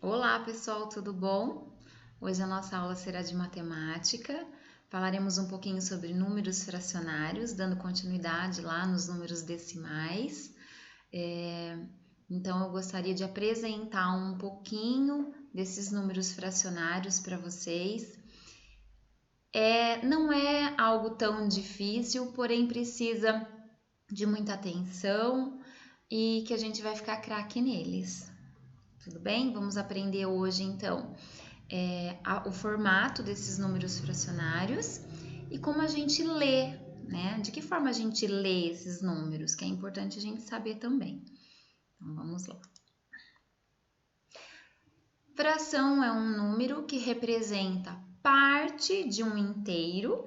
Olá, pessoal, tudo bom? Hoje a nossa aula será de matemática. Falaremos um pouquinho sobre números fracionários, dando continuidade lá nos números decimais. Então, eu gostaria de apresentar um pouquinho desses números fracionários para vocês. Não é algo tão difícil, porém precisa de muita atenção e que a gente vai ficar craque neles. Tudo bem? Vamos aprender hoje, então, o formato desses números fracionários e como a gente lê, né? De que forma a gente lê esses números, que é importante a gente saber também. Então, vamos lá. Fração é um número que representa parte de um inteiro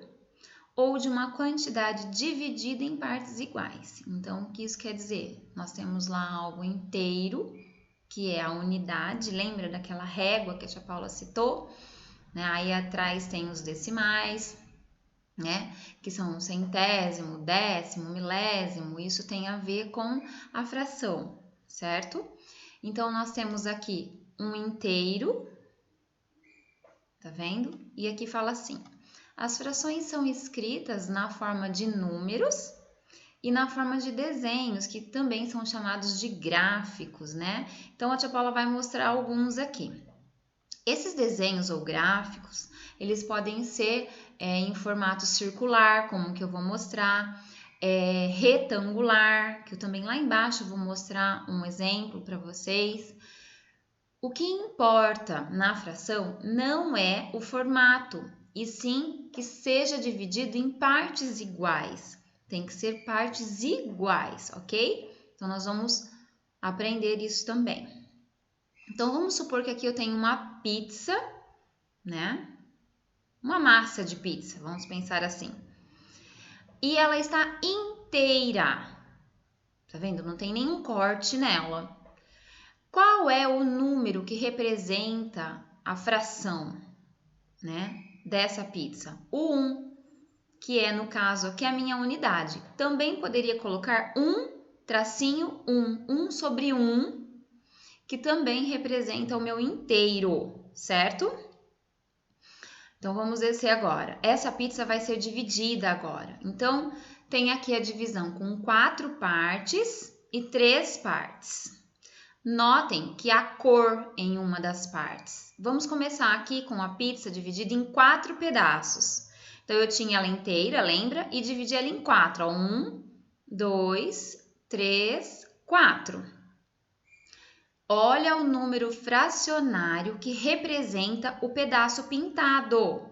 ou de uma quantidade dividida em partes iguais. Então, o que isso quer dizer? Nós temos lá algo inteiro, que é a unidade, lembra daquela régua que a tia Paula citou? Né? Aí atrás tem os decimais, né? Que são centésimo, décimo, milésimo, isso tem a ver com a fração, certo? Então, nós temos aqui um inteiro, tá vendo? E aqui fala assim, as frações são escritas na forma de números e na forma de desenhos, que também são chamados de gráficos, né? Então, a tia Paula vai mostrar alguns aqui. Esses desenhos ou gráficos, eles podem ser em formato circular, como que eu vou mostrar, retangular, que eu também lá embaixo vou mostrar um exemplo para vocês. O que importa na fração não é o formato, e sim que seja dividido em partes iguais. Tem que ser partes iguais, ok? Então, nós vamos aprender isso também. Então, vamos supor que aqui eu tenho uma pizza, né? Uma massa de pizza, vamos pensar assim. E ela está inteira. Tá vendo? Não tem nenhum corte nela. Qual é o número que representa a fração, né, dessa pizza? O 1, que é, no caso aqui, a minha unidade. Também poderia colocar 1 sobre 1, que também representa o meu inteiro, certo? Então, vamos descer agora. Essa pizza vai ser dividida agora. Então, tem aqui a divisão com 4 partes e 3 partes. Notem que há cor em uma das partes. Vamos começar aqui com a pizza dividida em 4 pedaços. Então, eu tinha ela inteira, lembra? E dividi ela em 4. 1, 2, 3, 4. Olha o número fracionário que representa o pedaço pintado.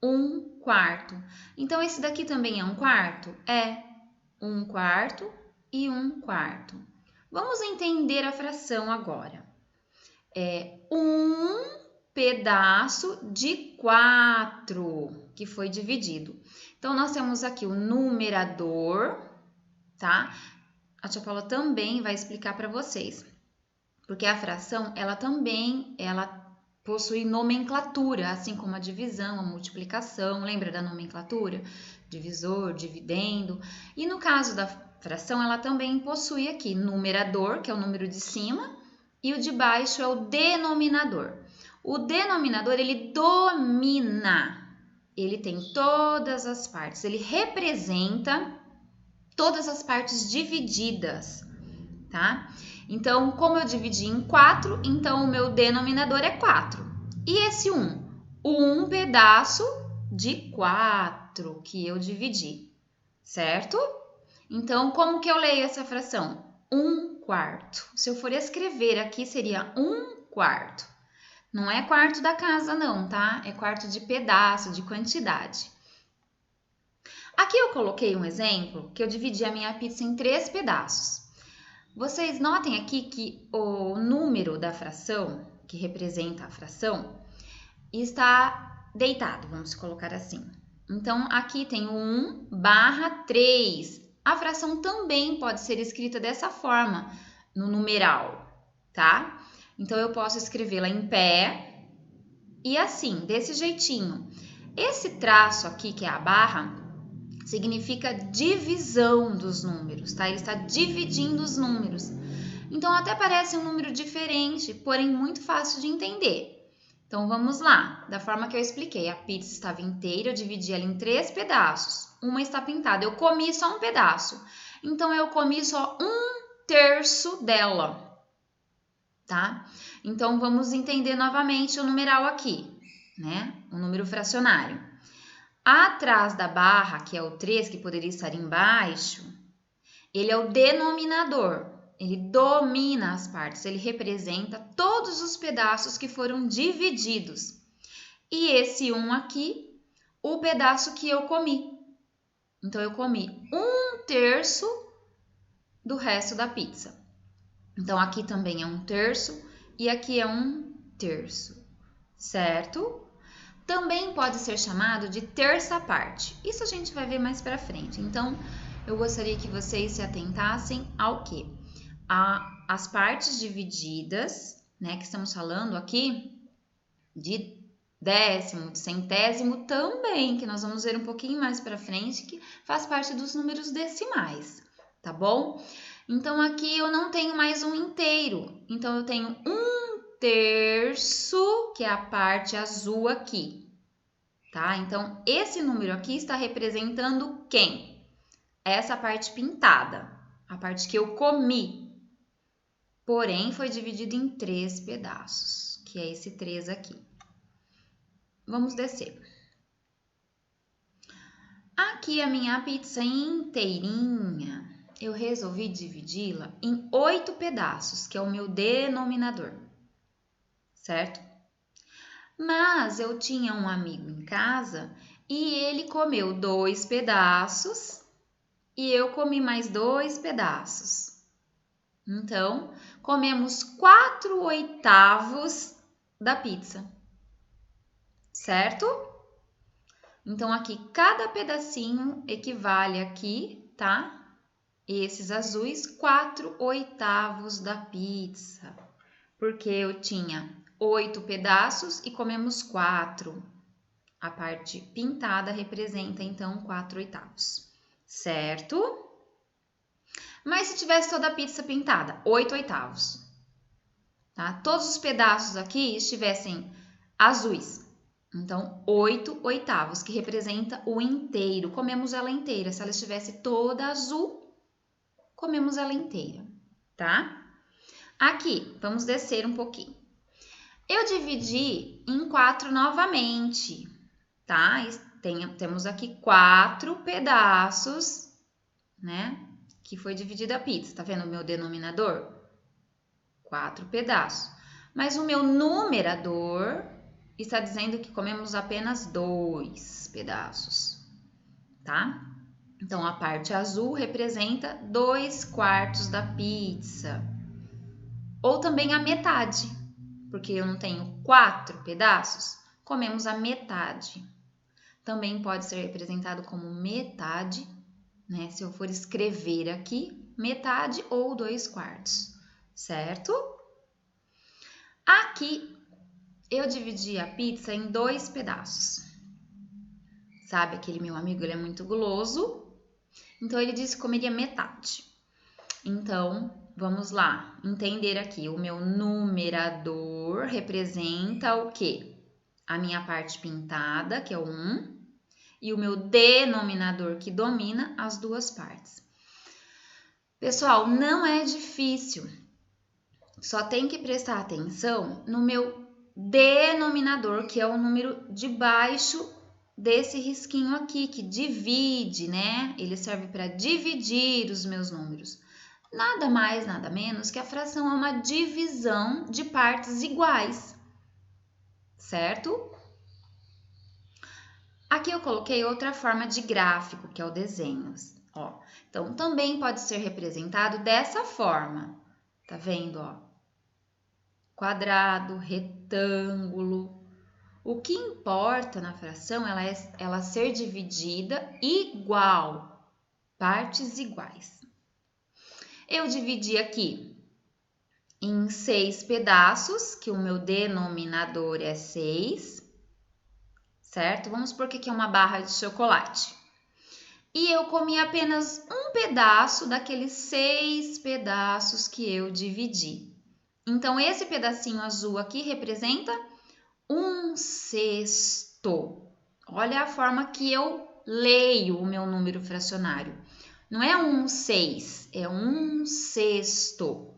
1/4. Então, esse daqui também é 1/4? É. 1/4 e 1/4. Vamos entender a fração agora. É 1 pedaço de 4 que foi dividido. Então, nós temos aqui o numerador, tá? A tia Paula também vai explicar para vocês. Porque a fração, ela possui nomenclatura, assim como a divisão, a multiplicação. Lembra da nomenclatura? Divisor, dividendo. E no caso da fração, ela também possui aqui numerador, que é o número de cima, e o de baixo é o denominador. O denominador, ele domina, ele tem todas as partes, ele representa todas as partes divididas, tá? Então, como eu dividi em 4, então o meu denominador é 4. E esse 1? O 1 pedaço de 4 que eu dividi, certo? Então, como que eu leio essa fração? 1/4. Se eu for escrever aqui, seria 1/4. Não é quarto da casa, não, tá? É quarto de pedaço, de quantidade. Aqui eu coloquei um exemplo que eu dividi a minha pizza em 3 pedaços. Vocês notem aqui que o número da fração, que representa a fração, está deitado, vamos colocar assim. Então, aqui tem o 1/3. A fração também pode ser escrita dessa forma, no numeral, tá? Então, eu posso escrevê-la em pé e assim, desse jeitinho. Esse traço aqui, que é a barra, significa divisão dos números, tá? Ele está dividindo os números. Então, até parece um número diferente, porém muito fácil de entender. Então, vamos lá. Da forma que eu expliquei, a pizza estava inteira, eu dividi ela em 3 pedaços. Uma está pintada, eu comi só um pedaço. Então, eu comi só 1/3 dela, tá? Então, vamos entender novamente o numeral aqui, né? O número fracionário. Atrás da barra, que é o 3, que poderia estar embaixo, ele é o denominador. Ele domina as partes, ele representa todos os pedaços que foram divididos. E esse 1 aqui, o pedaço que eu comi. Então, eu comi 1/3 do resto da pizza. Então, aqui também é 1/3 e aqui é 1/3, certo? Também pode ser chamado de terça parte. Isso a gente vai ver mais para frente. Então, eu gostaria que vocês se atentassem ao quê? As partes divididas, né, que estamos falando aqui, de décimo, de centésimo também, que nós vamos ver um pouquinho mais para frente, que faz parte dos números decimais, tá bom? Então, aqui eu não tenho mais um inteiro, então eu tenho 1/3, que é a parte azul aqui, tá? Então, esse número aqui está representando quem? Essa parte pintada, a parte que eu comi. Porém, foi dividido em 3 pedaços, que é esse 3 aqui. Vamos descer. Aqui a minha pizza inteirinha, eu resolvi dividi-la em 8 pedaços, que é o meu denominador, certo? Mas eu tinha um amigo em casa e ele comeu 2 pedaços e eu comi mais 2 pedaços. Então, comemos 4/8 da pizza, certo? Então, aqui, cada pedacinho equivale aqui, tá? Esses azuis, 4/8 da pizza. Porque eu tinha 8 pedaços e comemos 4. A parte pintada representa, então, 4/8, certo? Mas se tivesse toda a pizza pintada, 8/8, tá? Todos os pedaços aqui estivessem azuis, então 8/8, que representa o inteiro. Comemos ela inteira. Se ela estivesse toda azul, comemos ela inteira, tá? Aqui, vamos descer um pouquinho. Eu dividi em 4 novamente, tá? Temos aqui 4 pedaços, né? Que foi dividida a pizza. Tá vendo o meu denominador? 4 pedaços. Mas o meu numerador está dizendo que comemos apenas 2 pedaços, tá? Então, a parte azul representa 2/4 da pizza. Ou também a metade, porque eu não tenho 4 pedaços, comemos a metade. Também pode ser representado como metade, né? Se eu for escrever aqui, metade ou 2/4, certo? Aqui eu dividi a pizza em 2 pedaços. Sabe, aquele meu amigo, ele é muito guloso, então ele disse que comeria metade. Então, vamos lá, entender aqui. O meu numerador representa o quê? A minha parte pintada, que é o 1, e o meu denominador, que domina as duas partes. Pessoal, não é difícil. Só tem que prestar atenção no meu denominador, que é o número de baixo desse risquinho aqui, que divide, né? Ele serve para dividir os meus números. Nada mais, nada menos que a fração é uma divisão de partes iguais, certo? Aqui eu coloquei outra forma de gráfico, que é o desenho. Ó. Então, também pode ser representado dessa forma. Tá vendo, ó? Quadrado, retângulo. O que importa na fração é ela ser dividida igual, partes iguais. Eu dividi aqui em 6 pedaços, que o meu denominador é 6, certo? Vamos supor que aqui é uma barra de chocolate. E eu comi apenas um pedaço daqueles 6 pedaços que eu dividi. Então, esse pedacinho azul aqui representa 1/6. Olha a forma que eu leio o meu número fracionário. Não é 1/6, é 1/6.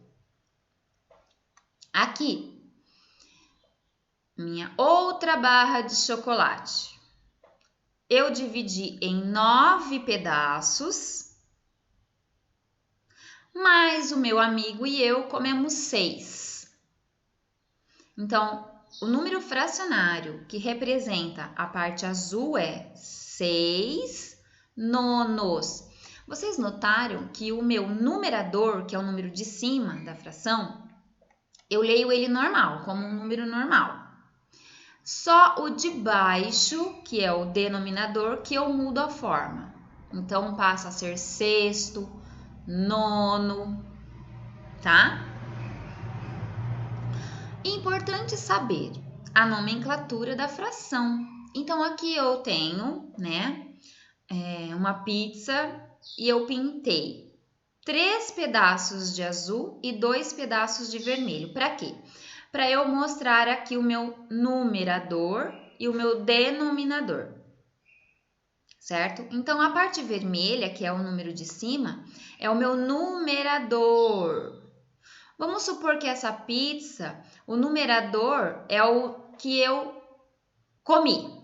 Aqui, minha outra barra de chocolate. Eu dividi em 9 pedaços, mas o meu amigo e eu comemos 6. Então, o número fracionário que representa a parte azul é 6 nonos. Vocês notaram que o meu numerador, que é o número de cima da fração, eu leio ele normal, como um número normal. Só o de baixo, que é o denominador, que eu mudo a forma. Então, passa a ser sexto, nono, tá? Importante saber a nomenclatura da fração. Então, aqui eu tenho, uma pizza e eu pintei 3 pedaços de azul e 2 pedaços de vermelho. Para quê? Para eu mostrar aqui o meu numerador e o meu denominador, certo? Então, a parte vermelha, que é o número de cima, é o meu numerador. Vamos supor que essa pizza, o numerador é o que eu comi.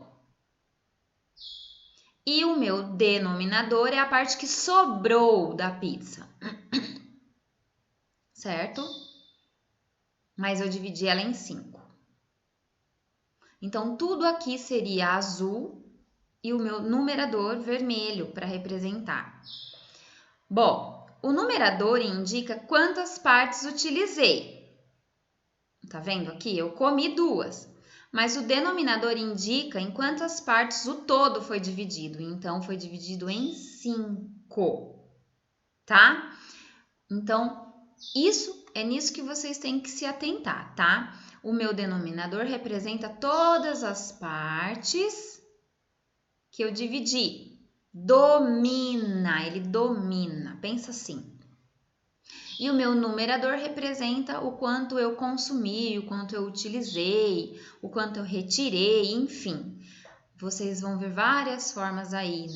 E o meu denominador é a parte que sobrou da pizza, certo? Mas eu dividi ela em 5. Então, tudo aqui seria azul e o meu numerador vermelho para representar. Bom, o numerador indica quantas partes utilizei. Tá vendo aqui? Eu comi 2. Mas o denominador indica em quantas partes o todo foi dividido. Então, foi dividido em 5, tá? Então, é nisso que vocês têm que se atentar, tá? O meu denominador representa todas as partes que eu dividi. Ele domina. Pensa assim. E o meu numerador representa o quanto eu consumi, o quanto eu utilizei, o quanto eu retirei, enfim. Vocês vão ver várias formas aí,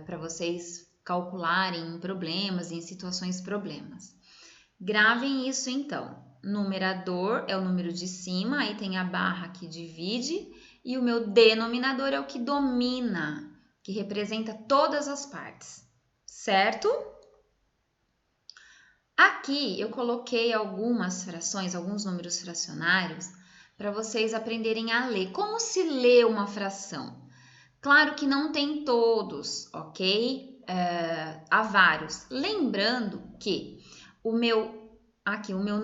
para vocês calcularem em problemas, em situações problemas. Gravem isso então. Numerador é o número de cima, aí tem a barra que divide, e o meu denominador é o que domina, que representa todas as partes, certo? Aqui eu coloquei algumas frações, alguns números fracionários, para vocês aprenderem a ler. Como se lê uma fração? Claro que não tem todos, ok? Há vários. Lembrando que o meu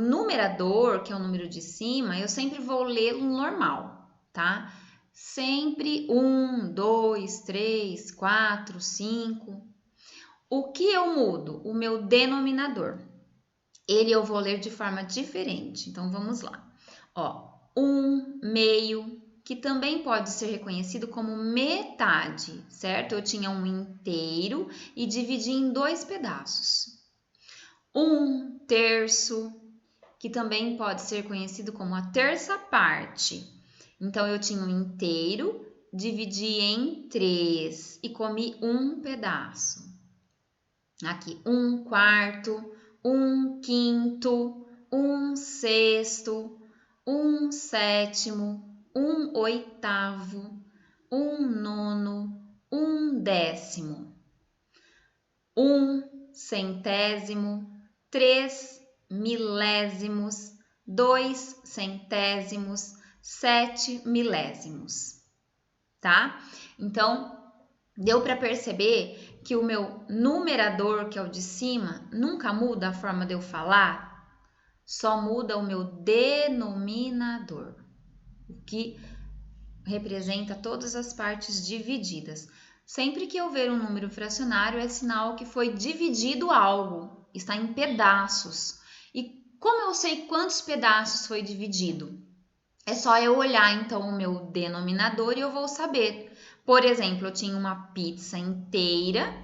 numerador, que é o número de cima, eu sempre vou lê-lo normal, tá? Sempre 1, 2, 3, 4, 5. O que eu mudo? O meu denominador. Ele eu vou ler de forma diferente. Então, vamos lá. 1 meio, que também pode ser reconhecido como metade, certo? Eu tinha um inteiro e dividi em 2 pedaços. 1/3, que também pode ser conhecido como a terça parte. Então, eu tinha um inteiro, dividi em 3 e comi um pedaço. Aqui, 1/4, 1/5, 1/6, 1/7, 1/8, 1/9, 1/10, 1/100, 3 milésimos, 2 centésimos, 7 milésimos, tá? Então, deu para perceber que o meu numerador, que é o de cima, nunca muda a forma de eu falar, só muda o meu denominador, o que representa todas as partes divididas. Sempre que eu ver um número fracionário, é sinal que foi dividido algo, está em pedaços. E como eu sei quantos pedaços foi dividido? É só eu olhar então o meu denominador e eu vou saber. Por exemplo, eu tinha uma pizza inteira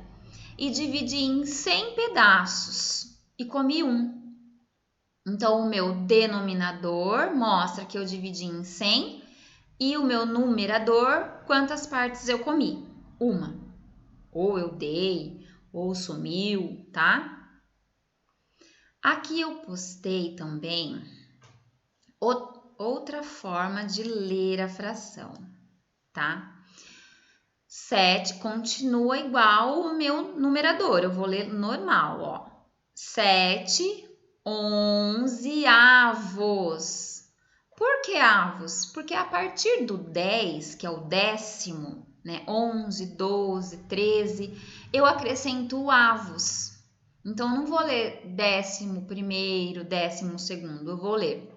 e dividi em 100 pedaços e comi um. Então, o meu denominador mostra que eu dividi em 100 e o meu numerador, quantas partes eu comi? Uma. Ou eu dei, ou sumiu, tá? Aqui eu postei também outra forma de ler a fração, tá? 7 continua igual o meu numerador, eu vou ler normal, ó. 7 onzeavos. Por que avos? Porque a partir do 10, que é o décimo, né? 11, 12, 13, eu acrescento o avos. Então, eu não vou ler 11º, 12º, eu vou ler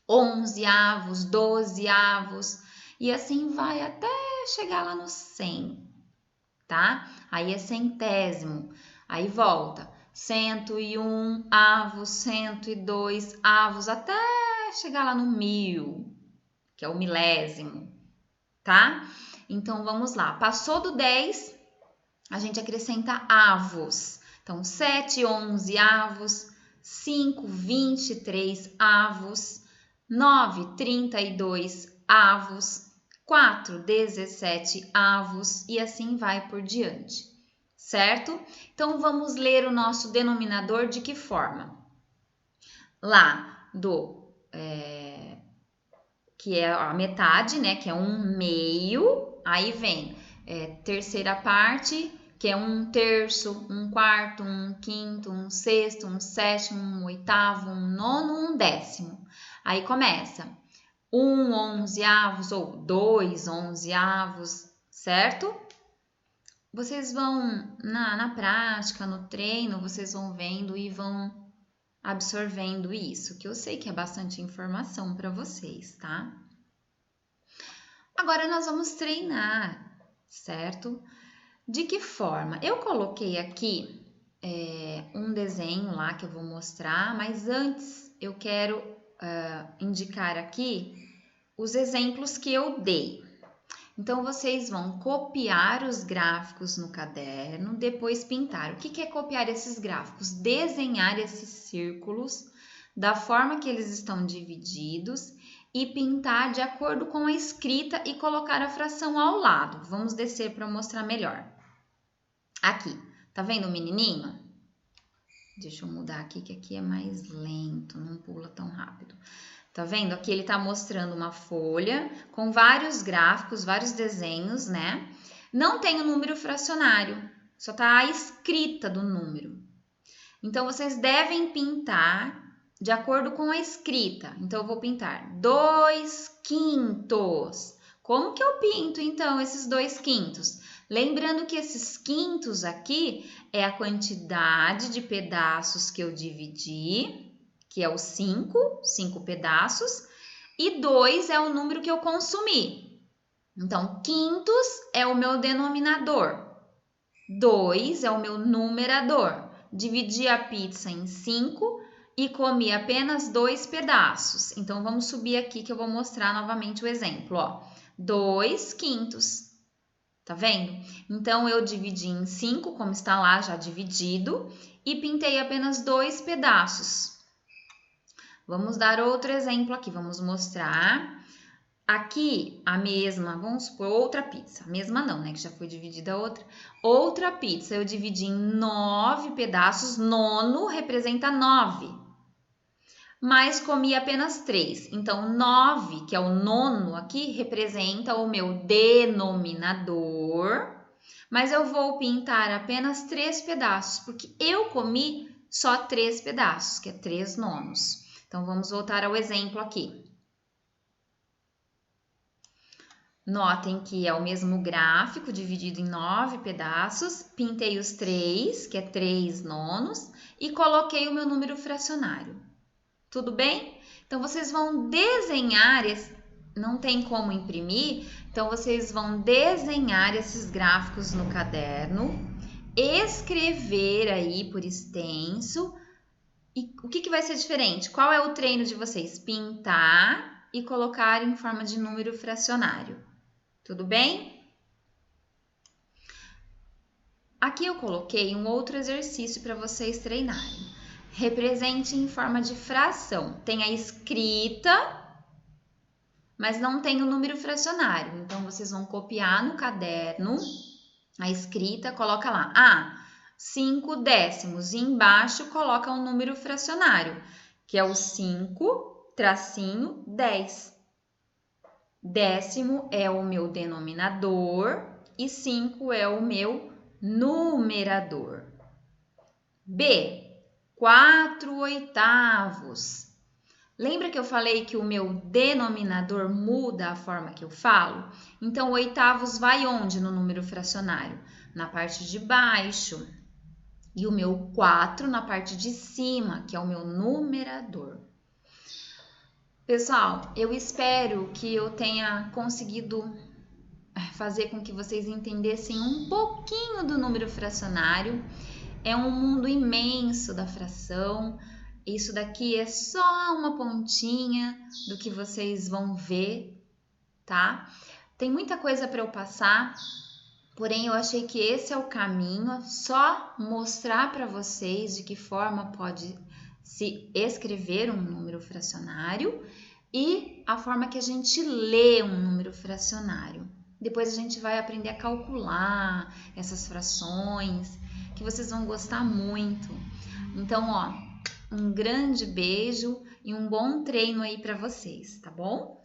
11 avos, 12 avos, e assim vai até chegar lá no 100, tá? Aí é centésimo, aí volta 101 avos, 102 avos, até chegar lá no 1000, que é o milésimo, tá? Então, vamos lá. Passou do 10, a gente acrescenta avos. Então, 7, 11 avos, 5, 23 avos, 9, 32 avos, 4, 17 avos e assim vai por diante, certo? Então, vamos ler o nosso denominador de que forma? Lá que é a metade, né? Que é 1/2, aí vem terceira parte, que é 1/3, 1/4, 1/5, 1/6, 1/7, 1/8, 1/9, 1/10. Aí começa 1/11 ou 2/11, certo? Vocês vão, na prática, no treino, vocês vão vendo e vão absorvendo isso, que eu sei que é bastante informação para vocês, tá? Agora nós vamos treinar, certo? De que forma? Eu coloquei aqui um desenho lá que eu vou mostrar, mas antes eu quero indicar aqui os exemplos que eu dei. Então, vocês vão copiar os gráficos no caderno, depois pintar. O que é copiar esses gráficos? Desenhar esses círculos da forma que eles estão divididos e pintar de acordo com a escrita e colocar a fração ao lado. Vamos descer para mostrar melhor. Aqui, tá vendo o menininho? Deixa eu mudar aqui, que aqui é mais lento, não pula tão rápido. Tá vendo? Aqui ele tá mostrando uma folha com vários gráficos, vários desenhos, né? Não tem o número fracionário, só tá a escrita do número. Então, vocês devem pintar de acordo com a escrita. Então, eu vou pintar 2/5. Como que eu pinto, então, esses 2/5? Lembrando que esses quintos aqui é a quantidade de pedaços que eu dividi, que é o 5 pedaços, e 2 é o número que eu consumi. Então, quintos é o meu denominador, 2 é o meu numerador. Dividi a pizza em 5 e comi apenas 2 pedaços. Então, vamos subir aqui que eu vou mostrar novamente o exemplo, ó. 2/5. Tá vendo? Então, eu dividi em 5, como está lá já dividido, e pintei apenas 2 pedaços. Vamos dar outro exemplo aqui, vamos mostrar. Aqui, a mesma, vamos supor, outra pizza. A mesma não, né, que já foi dividida a outra. Outra pizza, eu dividi em 9 pedaços, nono representa 9. Mas comi apenas 3. Então, 9, que é o nono aqui, representa o meu denominador. Mas eu vou pintar apenas 3 pedaços, porque eu comi só 3 pedaços, que é 3 nonos. Então, vamos voltar ao exemplo aqui. Notem que é o mesmo gráfico, dividido em 9 pedaços. Pintei os 3, que é 3 nonos, e coloquei o meu número fracionário. Tudo bem? Então, vocês vão desenhar, não tem como imprimir, então vocês vão desenhar esses gráficos no caderno, escrever aí por extenso. E o que vai ser diferente? Qual é o treino de vocês? Pintar e colocar em forma de número fracionário. Tudo bem? Aqui eu coloquei um outro exercício para vocês treinarem. Represente em forma de fração. Tem a escrita, mas não tem o número fracionário. Então, vocês vão copiar no caderno a escrita, coloca lá, 5 décimos. E embaixo coloca o número fracionário, que é o 5, tracinho, 10. Décimo é o meu denominador e 5 é o meu numerador. B, 4/8. Lembra que eu falei que o meu denominador muda a forma que eu falo? Então, oitavos vai onde no número fracionário? Na parte de baixo. E o meu 4 na parte de cima, que é o meu numerador. Pessoal, eu espero que eu tenha conseguido fazer com que vocês entendessem um pouquinho do número fracionário. É um mundo imenso da fração. Isso daqui é só uma pontinha do que vocês vão ver, tá? Tem muita coisa para eu passar, porém eu achei que esse é o caminho, só mostrar para vocês de que forma pode se escrever um número fracionário e a forma que a gente lê um número fracionário. Depois a gente vai aprender a calcular essas frações, que vocês vão gostar muito. Então, um grande beijo e um bom treino aí para vocês, tá bom?